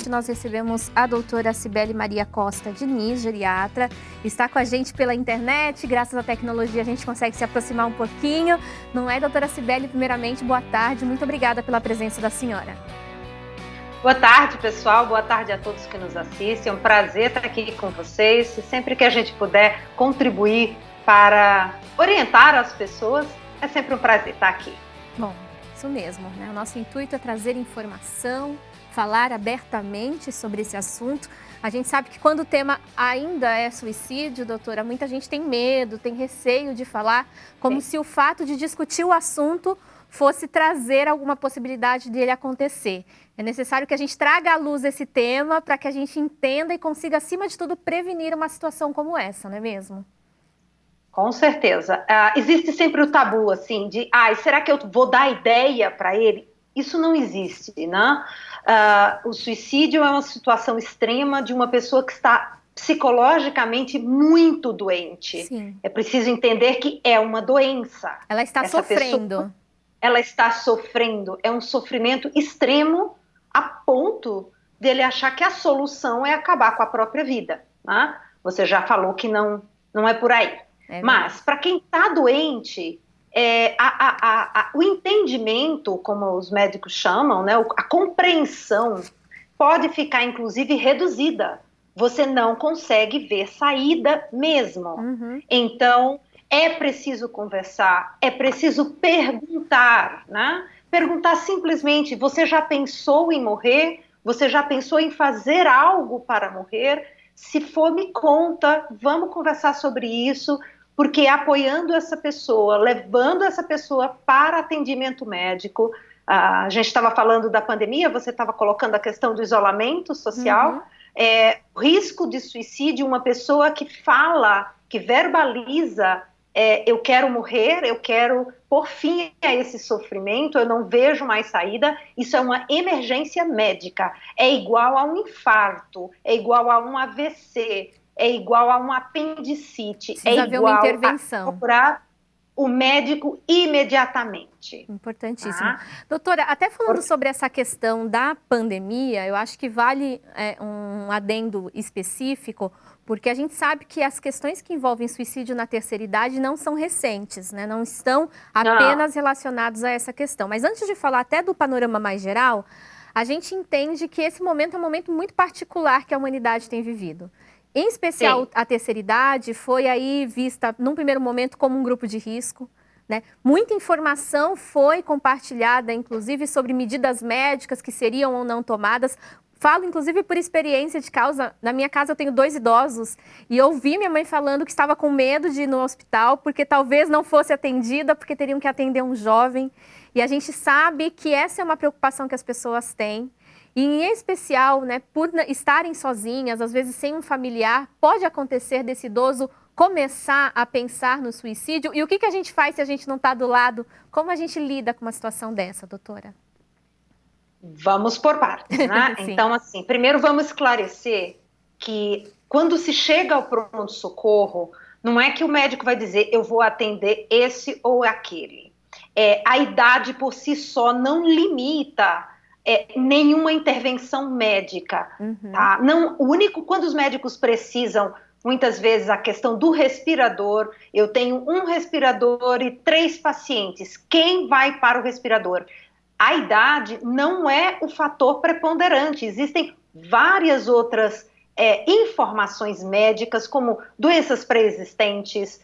hoje nós recebemos a doutora Cibele Maria Costa Diniz, geriatra. Está com a gente pela internet, graças à tecnologia a gente consegue se aproximar um pouquinho. Não é, doutora Cibele? Primeiramente, boa tarde, muito obrigada pela presença da senhora. Boa tarde, pessoal. Boa tarde a todos que nos assistem. É um prazer estar aqui com vocês. E sempre que a gente puder contribuir para orientar as pessoas, é sempre um prazer estar aqui. Bom, isso mesmo, né? O nosso intuito é trazer informação, falar abertamente sobre esse assunto. A gente sabe que quando o tema ainda é suicídio, doutora, muita gente tem medo, tem receio de falar, como se o fato de discutir o assunto fosse trazer alguma possibilidade dele acontecer. É necessário que a gente traga à luz esse tema para que a gente entenda e consiga, acima de tudo, prevenir uma situação como essa, não é mesmo? Com certeza. Existe sempre o tabu, assim, de, será que eu vou dar ideia para ele? Isso não existe, né? O suicídio é uma situação extrema de uma pessoa que está psicologicamente muito doente. Sim. É preciso entender que é uma doença. Ela está sofrendo. Ela está sofrendo. É um sofrimento extremo a ponto dele achar que a solução é acabar com a própria vida, né? Você já falou que não é por aí. Mas, para quem está doente, o entendimento, como os médicos chamam, né, a compreensão pode ficar, inclusive, reduzida. Você não consegue ver saída mesmo. Uhum. Então, é preciso conversar, é preciso perguntar, né? Perguntar simplesmente, você já pensou em morrer? Você já pensou em fazer algo para morrer? Se for, me conta, vamos conversar sobre isso, porque apoiando essa pessoa, levando essa pessoa para atendimento médico, a gente estava falando da pandemia, você estava colocando a questão do isolamento social, o risco de suicídio, uma pessoa que fala, que verbaliza, eu quero morrer, eu quero pôr fim a esse sofrimento, eu não vejo mais saída, isso é uma emergência médica, é igual a um infarto, é igual a um AVC, é igual a um apendicite, precisa haver uma intervenção. A procurar o médico imediatamente. Importantíssimo. Doutora, até falando sobre essa questão da pandemia, eu acho que vale um adendo específico, porque a gente sabe que as questões que envolvem suicídio na terceira idade não são recentes, né? Não estão apenas relacionados a essa questão. Mas antes de falar até do panorama mais geral, a gente entende que esse momento é um momento muito particular que a humanidade tem vivido. Em especial, a terceira idade foi aí vista, num primeiro momento, como um grupo de risco, né? Muita informação foi compartilhada, inclusive, sobre medidas médicas que seriam ou não tomadas. Falo, inclusive, por experiência de causa. Na minha casa eu tenho 2 idosos e eu ouvi minha mãe falando que estava com medo de ir no hospital porque talvez não fosse atendida, porque teriam que atender um jovem. E a gente sabe que essa é uma preocupação que as pessoas têm. E, em especial, né, por estarem sozinhas, às vezes sem um familiar, pode acontecer desse idoso começar a pensar no suicídio. E o que a gente faz se a gente não está do lado? Como a gente lida com uma situação dessa, doutora? Vamos por partes, né? Então, assim, primeiro vamos esclarecer que quando se chega ao pronto-socorro, não é que o médico vai dizer, eu vou atender esse ou aquele. A idade por si só não limita nenhuma intervenção médica, tá? Não, quando os médicos precisam, muitas vezes, a questão do respirador, eu tenho um respirador e 3 pacientes, quem vai para o respirador? A idade não é o fator preponderante, existem várias outras informações médicas, como doenças pré-existentes,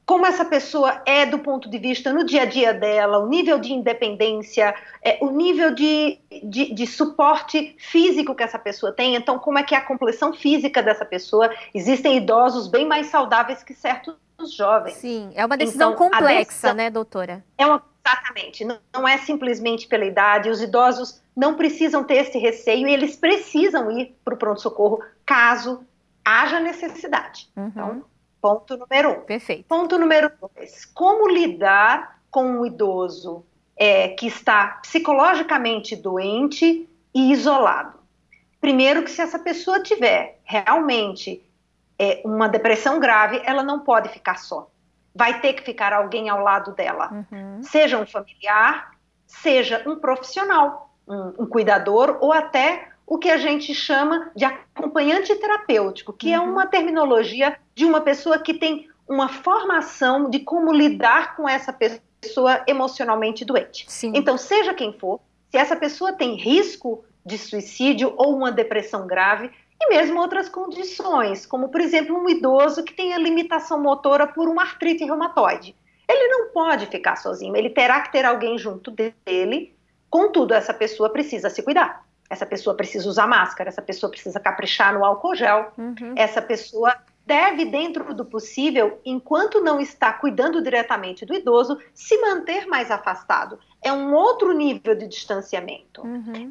como essa pessoa é do ponto de vista no dia a dia dela, o nível de independência, o nível de suporte físico que essa pessoa tem, então como é que é a complexão física dessa pessoa. Existem idosos bem mais saudáveis que certos jovens. Sim, é uma decisão complexa, né, doutora? Exatamente, não é simplesmente pela idade, os idosos não precisam ter esse receio e eles precisam ir para o pronto-socorro caso haja necessidade. Então, ponto número 1. Perfeito. Ponto número 2. Como lidar com um idoso que está psicologicamente doente e isolado? Primeiro que se essa pessoa tiver realmente uma depressão grave, ela não pode ficar só. Vai ter que ficar alguém ao lado dela. Seja um familiar, seja um profissional. um cuidador, ou até o que a gente chama de acompanhante terapêutico, que é uma terminologia de uma pessoa que tem uma formação de como lidar com essa pessoa emocionalmente doente. Sim. Então, seja quem for, se essa pessoa tem risco de suicídio ou uma depressão grave, e mesmo outras condições, como, por exemplo, um idoso que tenha limitação motora por uma artrite reumatoide. Ele não pode ficar sozinho, ele terá que ter alguém junto dele. Contudo, essa pessoa precisa se cuidar. Essa pessoa precisa usar máscara, essa pessoa precisa caprichar no álcool gel, essa pessoa deve, dentro do possível, enquanto não está cuidando diretamente do idoso, se manter mais afastado. É um outro nível de distanciamento.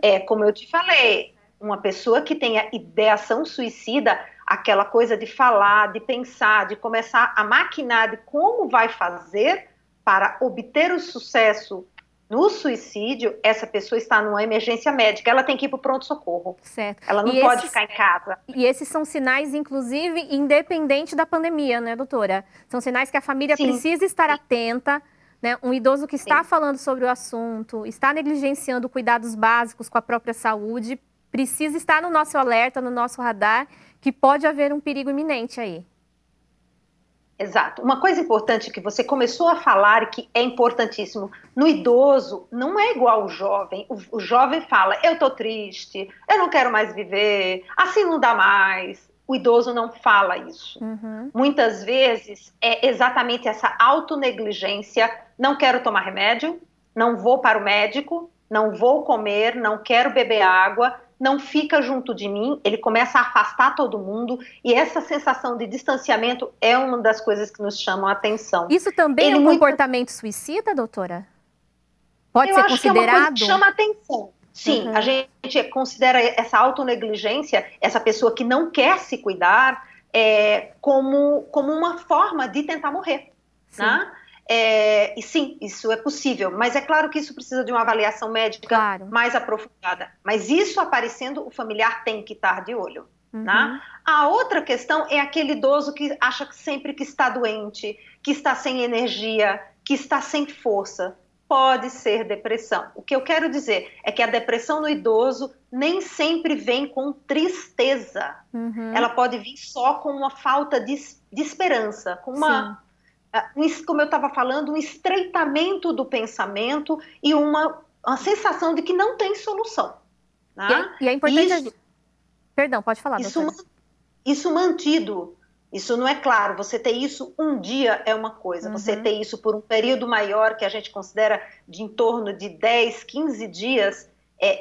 É, como eu te falei, uma pessoa que tenha ideação suicida, aquela coisa de falar, de pensar, de começar a maquinar de como vai fazer para obter o sucesso no suicídio, essa pessoa está numa emergência médica, ela tem que ir para o pronto-socorro. Certo. Ela não pode ficar em casa. E esses são sinais, inclusive, independente da pandemia, né, doutora? São sinais que a família precisa estar atenta, né? Um idoso que está falando sobre o assunto, está negligenciando cuidados básicos com a própria saúde, precisa estar no nosso alerta, no nosso radar, que pode haver um perigo iminente aí. Exato. Uma coisa importante que você começou a falar e que é importantíssimo, no idoso não é igual ao jovem. O jovem fala, eu tô triste, eu não quero mais viver, assim não dá mais. O idoso não fala isso. Muitas vezes é exatamente essa autonegligência, não quero tomar remédio, não vou para o médico, não vou comer, não quero beber água, não fica junto de mim, ele começa a afastar todo mundo, e essa sensação de distanciamento é uma das coisas que nos chamam a atenção. Isso também é um comportamento suicida, doutora? Pode ser considerado? Eu acho que é uma coisa que chama a atenção. Sim, a gente considera essa autonegligência, essa pessoa que não quer se cuidar, como uma forma de tentar morrer, né? E sim, isso é possível, mas é claro que isso precisa de uma avaliação médica mais aprofundada. Mas isso aparecendo, o familiar tem que estar de olho. Né? A outra questão é aquele idoso que acha que sempre que está doente, que está sem energia, que está sem força. Pode ser depressão. O que eu quero dizer é que a depressão no idoso nem sempre vem com tristeza. Ela pode vir só com uma falta de esperança, com uma... como eu estava falando, um estreitamento do pensamento e uma sensação de que não tem solução. Né? E é importante... Perdão, pode falar, doutora. Isso mantido, isso não é claro, você ter isso um dia é uma coisa, você ter isso por um período maior, que a gente considera de em torno de 10, 15 dias,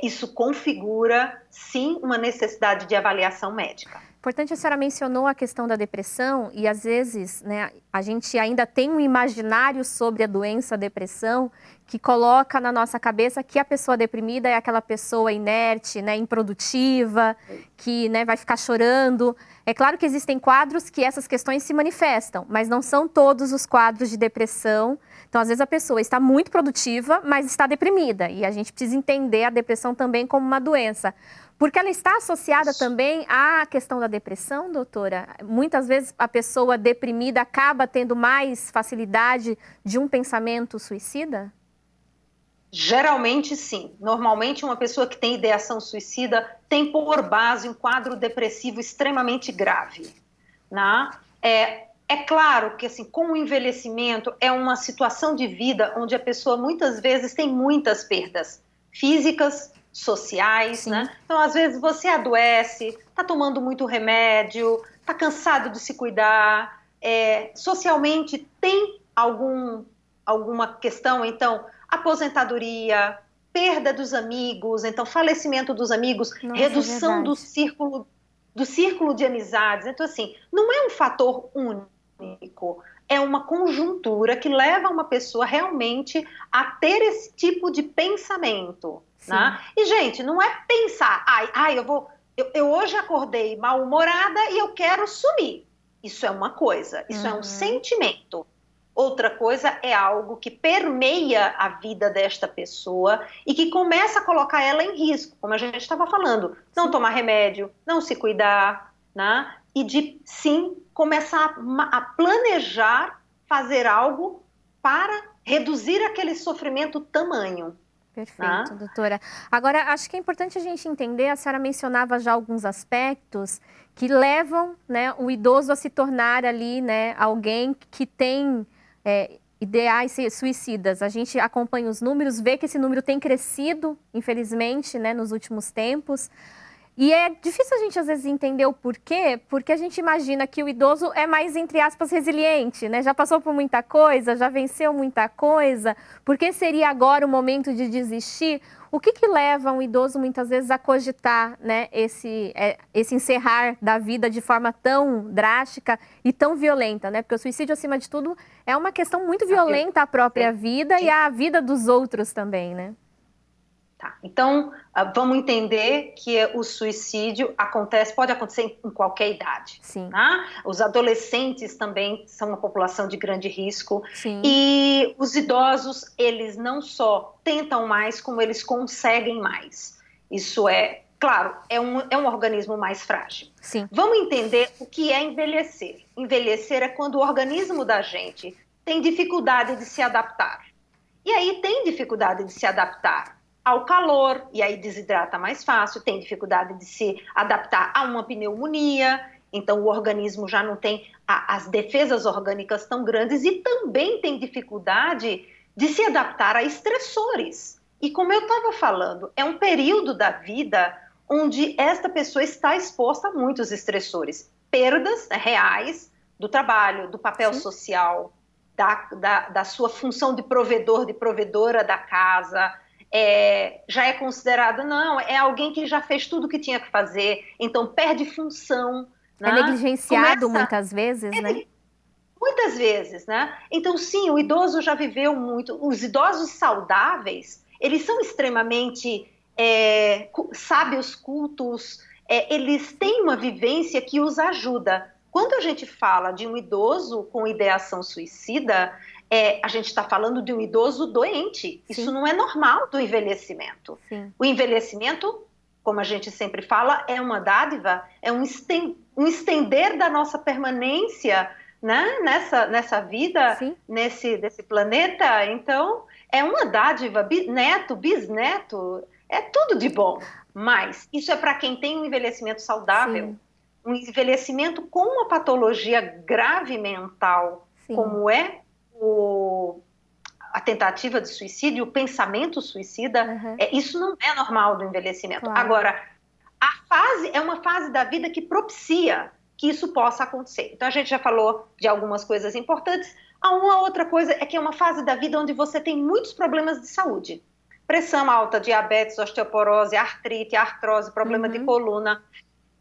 isso configura, sim, uma necessidade de avaliação médica. Importante, a senhora mencionou a questão da depressão e às vezes, né, a gente ainda tem um imaginário sobre a doença a depressão que coloca na nossa cabeça que a pessoa deprimida é aquela pessoa inerte, né, improdutiva, que, né, vai ficar chorando. É claro que existem quadros que essas questões se manifestam, mas não são todos os quadros de depressão. Então, às vezes a pessoa está muito produtiva, mas está deprimida e a gente precisa entender a depressão também como uma doença. Porque ela está associada também à questão da depressão, doutora? Muitas vezes a pessoa deprimida acaba tendo mais facilidade de um pensamento suicida? Geralmente sim. Normalmente uma pessoa que tem ideação suicida tem por base um quadro depressivo extremamente grave. Né? É claro que assim, com o envelhecimento é uma situação de vida onde a pessoa muitas vezes tem muitas perdas físicas, sociais, né? Então, às vezes, você adoece, está tomando muito remédio, está cansado de se cuidar, socialmente tem alguma questão, então, aposentadoria, perda dos amigos, então, falecimento dos amigos, redução do círculo de amizades. Então, assim, não é um fator único, é uma conjuntura que leva uma pessoa realmente a ter esse tipo de pensamento. Né? E, gente, não é pensar, eu hoje acordei mal-humorada e eu quero sumir. Isso é uma coisa, isso é um sentimento. Outra coisa é algo que permeia a vida desta pessoa e que começa a colocar ela em risco, como a gente estava falando. Não tomar remédio, não se cuidar, né? E de, sim, começar a planejar fazer algo para reduzir aquele sofrimento tamanho. Perfeito, doutora. Agora, acho que é importante a gente entender, a senhora mencionava já alguns aspectos que levam, né, o idoso a se tornar ali, né, alguém que tem ideais suicidas. A gente acompanha os números, vê que esse número tem crescido, infelizmente, né, nos últimos tempos. E é difícil a gente, às vezes, entender o porquê, porque a gente imagina que o idoso é mais, entre aspas, resiliente, né? Já passou por muita coisa, já venceu muita coisa. Por que seria agora o momento de desistir? O que leva um idoso, muitas vezes, a cogitar, né, esse encerrar da vida de forma tão drástica e tão violenta, né? Porque o suicídio, acima de tudo, é uma questão muito violenta à própria vida e à vida dos outros também, né? Tá. Então, vamos entender que o suicídio pode acontecer em qualquer idade. Sim. Tá? Os adolescentes também são uma população de grande risco. Sim. E os idosos, eles não só tentam mais, como eles conseguem mais. Isso é, claro, é um organismo mais frágil. Sim. Vamos entender o que é envelhecer. Envelhecer é quando o organismo da gente tem dificuldade de se adaptar. E aí tem dificuldade de se adaptar ao calor, e aí desidrata mais fácil, tem dificuldade de se adaptar a uma pneumonia, então o organismo já não tem as defesas orgânicas tão grandes e também tem dificuldade de se adaptar a estressores. E como eu estava falando, é um período da vida onde esta pessoa está exposta a muitos estressores, perdas reais do trabalho, do papel Sim. social, da sua função de provedor, de provedora da casa. Já é considerado, não, é alguém que já fez tudo o que tinha que fazer, então perde função. É negligenciado muitas vezes, né? Muitas vezes, né? Então, sim, o idoso já viveu muito. Os idosos saudáveis, eles são extremamente sábios, cultos, eles têm uma vivência que os ajuda. Quando a gente fala de um idoso com ideação suicida, a gente está falando de um idoso doente. Sim. Isso não é normal do envelhecimento. Sim. O envelhecimento, como a gente sempre fala, é uma dádiva, é um estender da nossa permanência, né, nessa vida, desse planeta. Então, é uma dádiva, neto, bisneto, é tudo de bom. Mas isso é para quem tem um envelhecimento saudável. Sim. Um envelhecimento com uma patologia grave mental, sim, como é a tentativa de suicídio, o pensamento suicida, isso não é normal do envelhecimento. Claro. Agora, é uma fase da vida que propicia que isso possa acontecer. Então, a gente já falou de algumas coisas importantes. Uma outra coisa é que é uma fase da vida onde você tem muitos problemas de saúde. Pressão alta, diabetes, osteoporose, artrite, artrose, problema de coluna.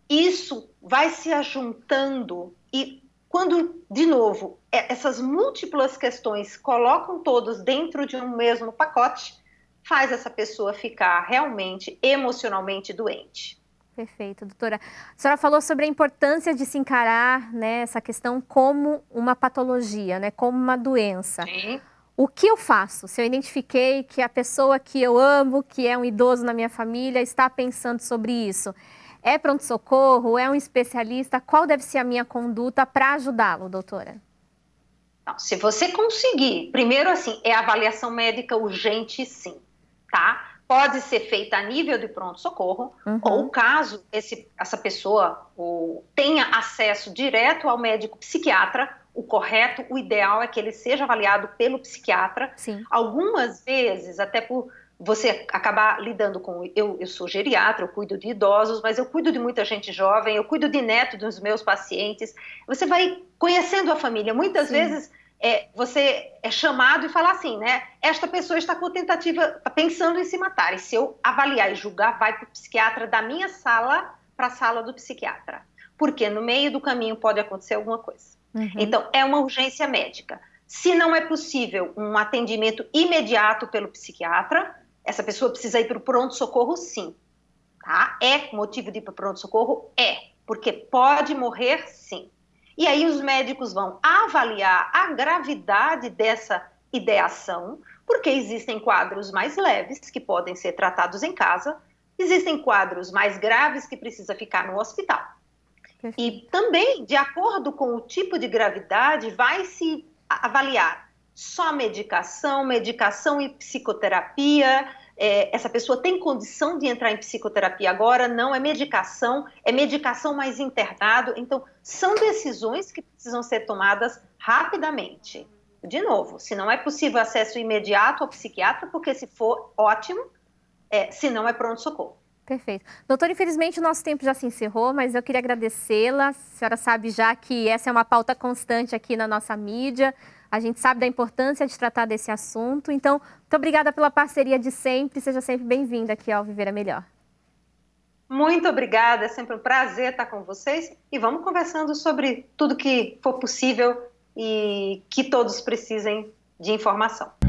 Isso vai se ajuntando e quando, de novo, essas múltiplas questões colocam todos dentro de um mesmo pacote, faz essa pessoa ficar realmente emocionalmente doente. Perfeito, doutora. A senhora falou sobre a importância de se encarar, né, essa questão como uma patologia, né, como uma doença. Sim. O que eu faço se eu identifiquei que a pessoa que eu amo, que é um idoso na minha família, está pensando sobre isso? É pronto-socorro? É um especialista? Qual deve ser a minha conduta para ajudá-lo, doutora? Não, se você conseguir, primeiro assim, é avaliação médica urgente, sim, tá? Pode ser feita a nível de pronto-socorro, ou caso essa pessoa tenha acesso direto ao médico psiquiatra, o correto, o ideal é que ele seja avaliado pelo psiquiatra. Sim. Algumas vezes, até por você acabar lidando com... Eu sou geriatra, eu cuido de idosos, mas eu cuido de muita gente jovem, eu cuido de neto dos meus pacientes. Você vai conhecendo a família. Muitas vezes você é chamado e fala assim, né? Esta pessoa está com tentativa, está pensando em se matar. E se eu avaliar e julgar, vai para o psiquiatra da minha sala para a sala do psiquiatra. Porque no meio do caminho pode acontecer alguma coisa. Então, é uma urgência médica. Se não é possível um atendimento imediato pelo psiquiatra, essa pessoa precisa ir para o pronto-socorro, sim. Tá? É motivo de ir para o pronto-socorro? É, porque pode morrer, sim. E aí os médicos vão avaliar a gravidade dessa ideação, porque existem quadros mais leves que podem ser tratados em casa, existem quadros mais graves que precisa ficar no hospital. E também, de acordo com o tipo de gravidade, vai se avaliar só medicação e psicoterapia, essa pessoa tem condição de entrar em psicoterapia agora, não é medicação mais internado. Então, são decisões que precisam ser tomadas rapidamente. De novo, se não é possível acesso imediato ao psiquiatra, porque se for, ótimo, se não é pronto-socorro. Perfeito. Doutora, infelizmente o nosso tempo já se encerrou, mas eu queria agradecê-la. A senhora sabe já que essa é uma pauta constante aqui na nossa mídia. A gente sabe da importância de tratar desse assunto. Então, muito obrigada pela parceria de sempre. Seja sempre bem-vinda aqui ao Viver é Melhor. Muito obrigada, é sempre um prazer estar com vocês. E vamos conversando sobre tudo que for possível e que todos precisem de informação.